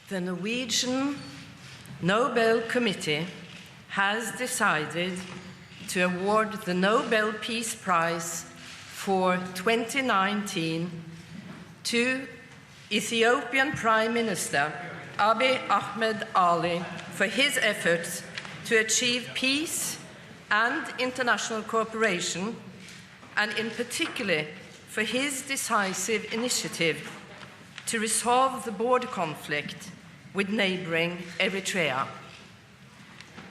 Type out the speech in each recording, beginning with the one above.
The Norwegian Nobel Committee has decided to award the Nobel Peace Prize for 2019 to Ethiopian Prime Minister Abiy Ahmed Ali for his efforts to achieve peace and international cooperation, and in particular for his decisive initiative to resolve the border conflict with neighboring Eritrea.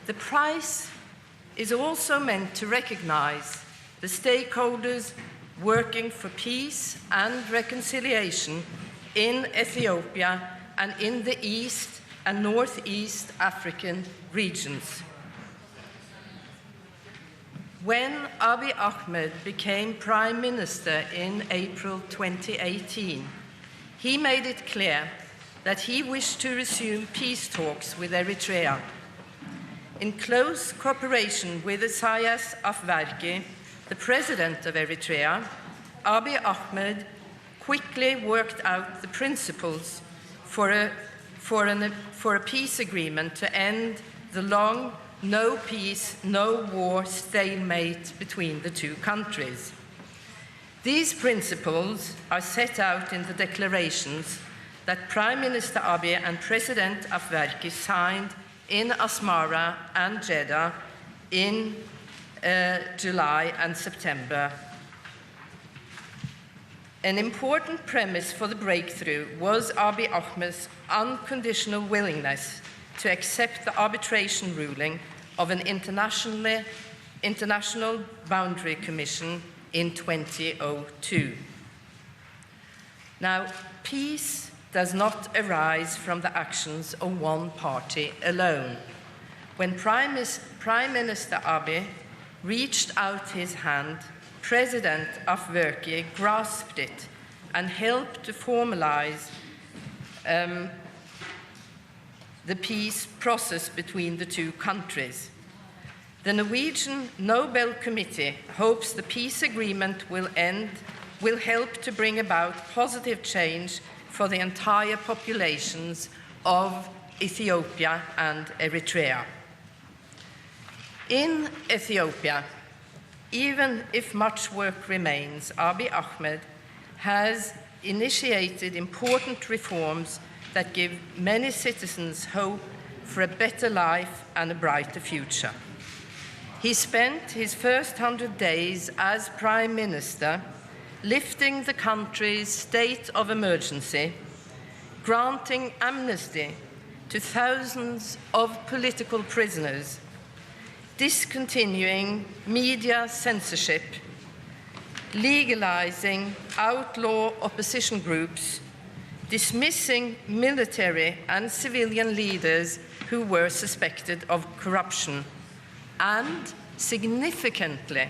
The prize is also meant to recognize the stakeholders working for peace and reconciliation in Ethiopia and in the East and Northeast African regions. When Abiy Ahmed became Prime Minister in April 2018, he made it clear that he wished to resume peace talks with Eritrea. In close cooperation with Isaias Afwerki, the president of Eritrea, Abiy Ahmed quickly worked out the principles for a peace agreement to end the long no peace, no war stalemate between the two countries. These principles are set out in the declarations that Prime Minister Abiy and President Afwerki signed in Asmara and Jeddah in July and September. An important premise for the breakthrough was Abiy Ahmed's unconditional willingness to accept the arbitration ruling of an international boundary commission in 2002. Now, peace does not arise from the actions of one party alone. When Prime Minister Abiy reached out his hand, President Afwerki grasped it and helped to formalize the peace process between the two countries. The Norwegian Nobel Committee hopes the peace agreement will help to bring about positive change for the entire populations of Ethiopia and Eritrea. In Ethiopia, even if much work remains, Abiy Ahmed has initiated important reforms that give many citizens hope for a better life and a brighter future. He spent his first 100 days as Prime Minister lifting the country's state of emergency, granting amnesty to thousands of political prisoners, discontinuing media censorship, legalizing outlaw opposition groups, dismissing military and civilian leaders who were suspected of corruption, and significantly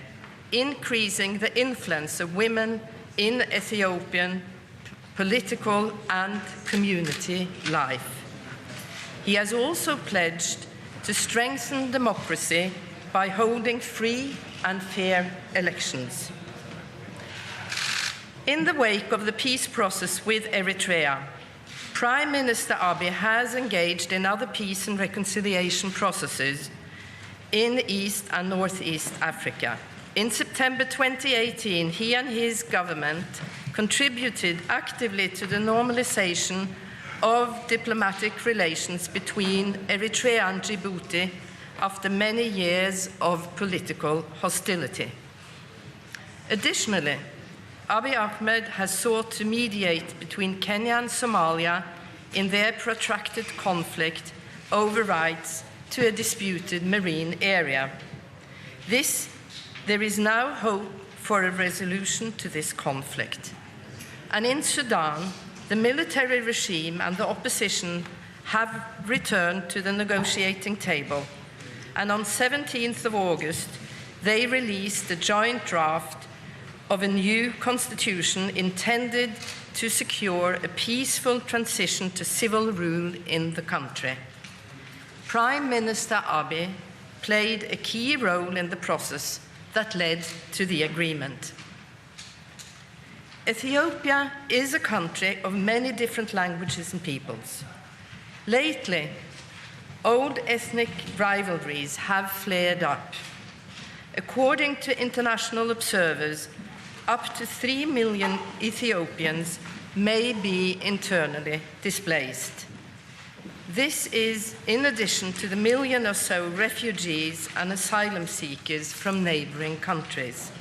increasing the influence of women in Ethiopian political and community life. He has also pledged to strengthen democracy by holding free and fair elections. In the wake of the peace process with Eritrea, Prime Minister Abiy has engaged in other peace and reconciliation processes in East and Northeast Africa. In September 2018, he and his government contributed actively to the normalization of diplomatic relations between Eritrea and Djibouti after many years of political hostility. Additionally, Abiy Ahmed has sought to mediate between Kenya and Somalia in their protracted conflict over rights to a disputed marine area. There is now hope for a resolution to this conflict. And in Sudan, the military regime and the opposition have returned to the negotiating table. And on 17th of August, they released a joint draft of a new constitution intended to secure a peaceful transition to civil rule in the country. Prime Minister Abiy played a key role in the process that led to the agreement. Ethiopia is a country of many different languages and peoples. Lately, old ethnic rivalries have flared up. According to international observers, up to 3 million Ethiopians may be internally displaced. This is in addition to the million or so refugees and asylum seekers from neighboring countries.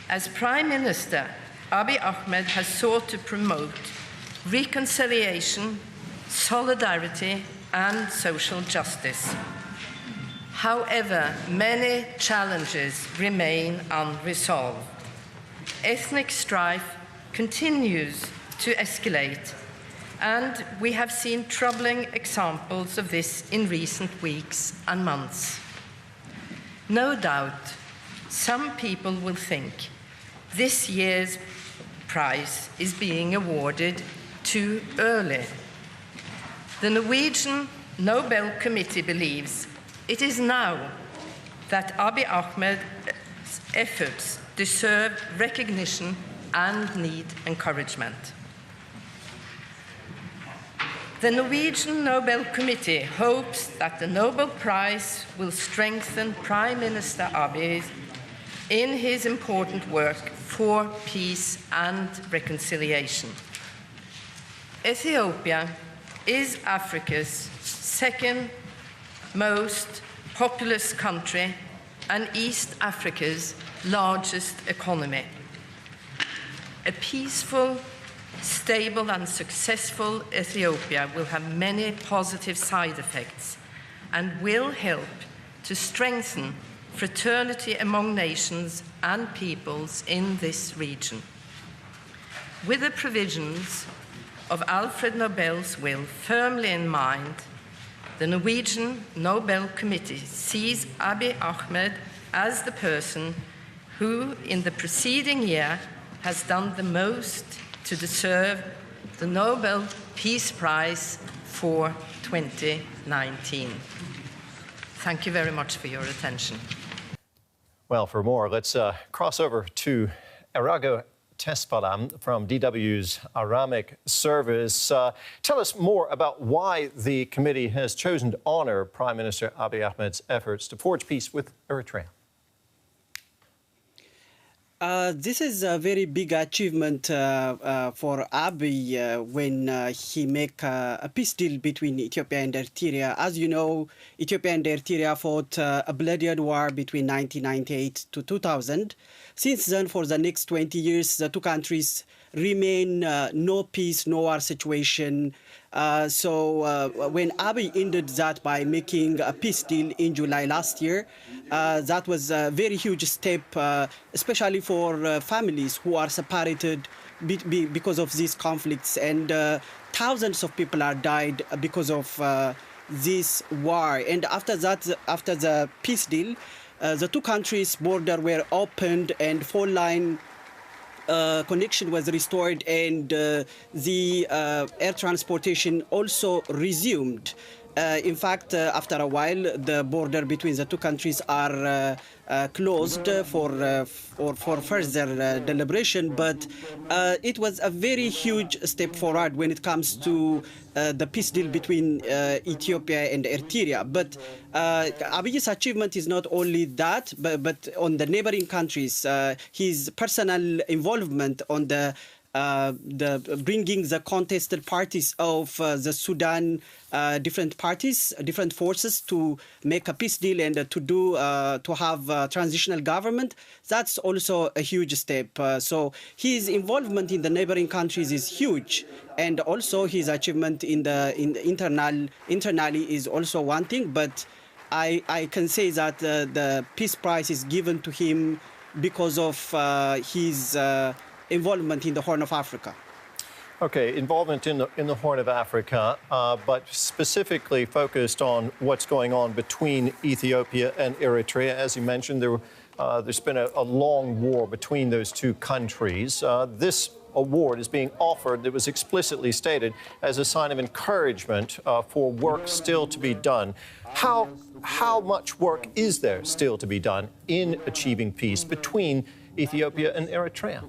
As Prime Minister, Abiy Ahmed has sought to promote reconciliation, solidarity, and social justice. However, many challenges remain unresolved. Ethnic strife continues to escalate, and we have seen troubling examples of this in recent weeks and months. No doubt, some people will think this year's prize is being awarded too early. The Norwegian Nobel Committee believes it is now that Abiy Ahmed's efforts deserve recognition and need encouragement. The Norwegian Nobel Committee hopes that the Nobel Prize will strengthen Prime Minister Abiy in his important work for peace and reconciliation. Ethiopia is Africa's second most populous country and East Africa's largest economy. A peaceful, stable and successful Ethiopia will have many positive side effects and will help to strengthen fraternity among nations and peoples in this region. With the provisions of Alfred Nobel's will firmly in mind, the Norwegian Nobel Committee sees Abiy Ahmed as the person who, in the preceding year, has done the most to deserve the Nobel Peace Prize for 2019. Thank you very much for your attention. Well, for more, let's cross over to Erago Tesfalam from DW's Aramic service. Tell us more about why the committee has chosen to honor Prime Minister Abiy Ahmed's efforts to forge peace with Eritrea. This is a very big achievement for Abiy when he make a peace deal between Ethiopia and Eritrea. As you know, Ethiopia and Eritrea fought a bloody war between 1998 to 2000. Since then, for the next 20 years, the two countries remain no peace, no war situation. So when Abiy ended that by making a peace deal in July last year, that was a very huge step, especially for families who are separated because of these conflicts. And thousands of people are died because of this war. And after that, after the peace deal, the two countries' border were opened and phone line connection was restored, and the air transportation also resumed. In fact, after a while, the border between the two countries are closed for further deliberation. But it was a very huge step forward when it comes to the peace deal between Ethiopia and Eritrea. But Abiy's achievement is not only that, but on the neighboring countries, his personal involvement on the bringing the contested parties of the Sudan, different parties, different forces to make a peace deal and to have a transitional government. That's also a huge step. So his involvement in the neighboring countries is huge, and also his achievement in the internally is also one thing. But I can say that the Peace Prize is given to him because of his involvement in the Horn of Africa. Okay, involvement in the Horn of Africa, but specifically focused on what's going on between Ethiopia and Eritrea. As you mentioned, there's been a long war between those two countries. This award is being offered, that was explicitly stated, as a sign of encouragement for work still to be done. How much work is there still to be done in achieving peace between Ethiopia and Eritrea?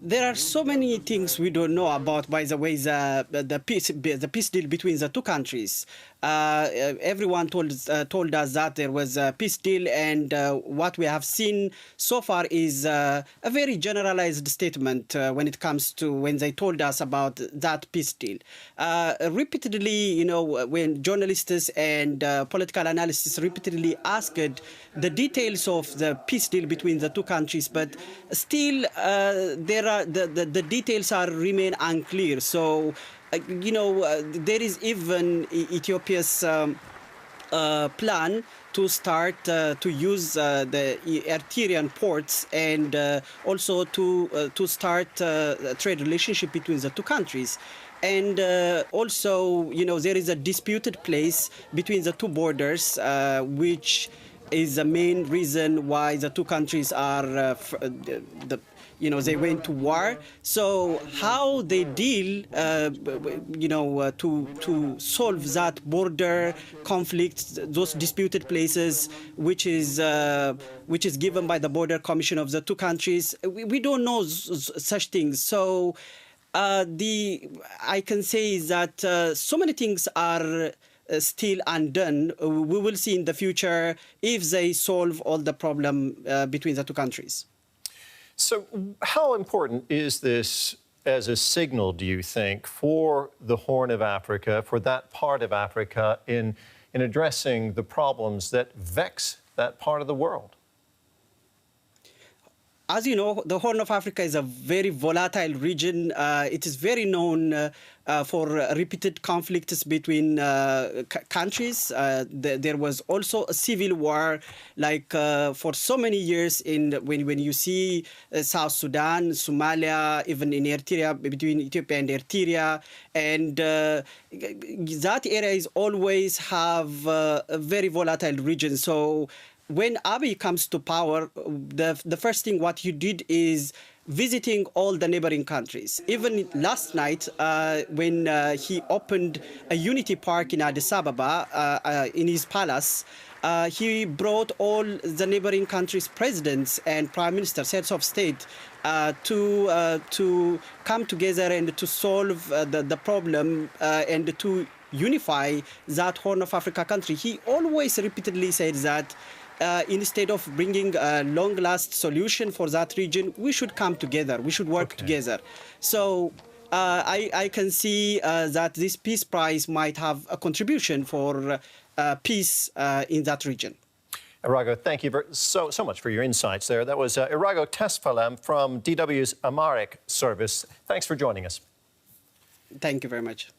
There are so many things we don't know about, by the way, the peace deal between the two countries. Everyone told us that there was a peace deal, and what we have seen so far is a very generalized statement when it comes to when they told us about that peace deal. Repeatedly, you know, when journalists and political analysts repeatedly asked the details of the peace deal between the two countries, but still the details remain unclear. So, you know, there is even Ethiopia's plan to start to use the Eritrean ports and also to start a trade relationship between the two countries. And also, you know, there is a disputed place between the two borders, which is the main reason why the two countries are, you know, they went to war. So how they deal, you know, to solve that border conflict, those disputed places, which is given by the Border Commission of the two countries, we don't know such things. So I can say that so many things are still undone. We will see in the future if they solve all the problem between the two countries. So how important is this as a signal, do you think, for the Horn of Africa, for that part of Africa in addressing the problems that vex that part of the world? As you know, the Horn of Africa is a very volatile region. It is very known for repeated conflicts between countries. There was also a civil war, like for so many years. When you see South Sudan, Somalia, even in Eritrea, between Ethiopia and Eritrea, and that area is always have a very volatile region. So when Abiy comes to power, the first thing what he did is visiting all the neighboring countries. Even last night, when he opened a unity park in Addis Ababa, in his palace, he brought all the neighboring countries' presidents and prime ministers, heads of state, to come together and to solve the problem and to unify that Horn of Africa country. He always repeatedly said that instead of bringing a long-lasting solution for that region, we should come together. We should work together. So I can see that this peace prize might have a contribution for peace in that region. Irago, thank you so much for your insights there. That was Irago Tesfalem from DW's Amharic service. Thanks for joining us. Thank you very much.